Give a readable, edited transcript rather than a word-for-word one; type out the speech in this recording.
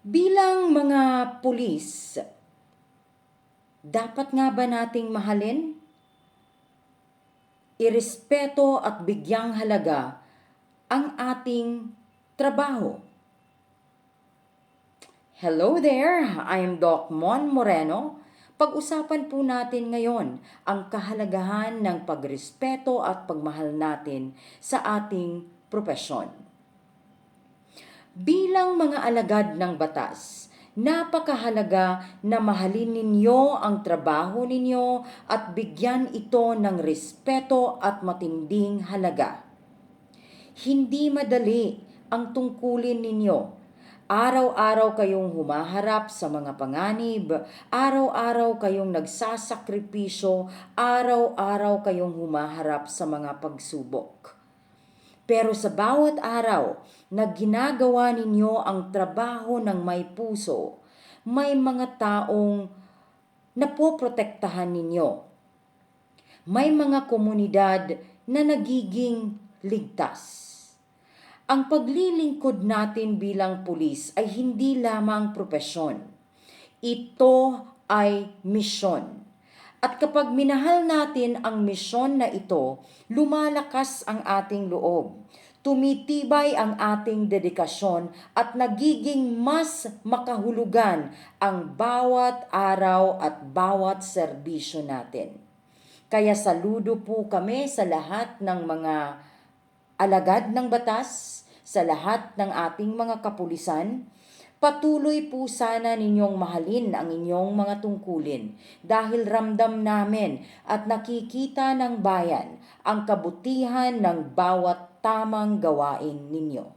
Bilang mga pulis, dapat nga ba nating mahalin, irespeto at bigyang halaga ang ating trabaho? Hello there, I'm Doc Mon Moreno. Pag-usapan po natin ngayon ang kahalagahan ng pagrespeto at pagmahal natin sa ating propesyon. Bilang mga alagad ng batas, napakahalaga na mahalin ninyo ang trabaho ninyo at bigyan ito ng respeto at matinding halaga. Hindi madali ang tungkulin ninyo. Araw-araw kayong humaharap sa mga panganib, araw-araw kayong nagsasakripisyo, araw-araw kayong humaharap sa mga pagsubok. Pero sa bawat araw na ginagawa ninyo ang trabaho ng may puso, may mga taong napoprotektahan ninyo. May mga komunidad na nagiging ligtas. Ang paglilingkod natin bilang pulis ay hindi lamang propesyon. Ito ay misyon. At kapag minahal natin ang misyon na ito, lumalakas ang ating loob. Tumitibay ang ating dedikasyon at nagiging mas makahulugan ang bawat araw at bawat serbisyo natin. Kaya saludo po kami sa lahat ng mga alagad ng batas, sa lahat ng ating mga kapulisan. Patuloy po sana ninyong mahalin ang inyong mga tungkulin dahil ramdam namin at nakikita ng bayan ang kabutihan ng bawat tamang gawain ninyo.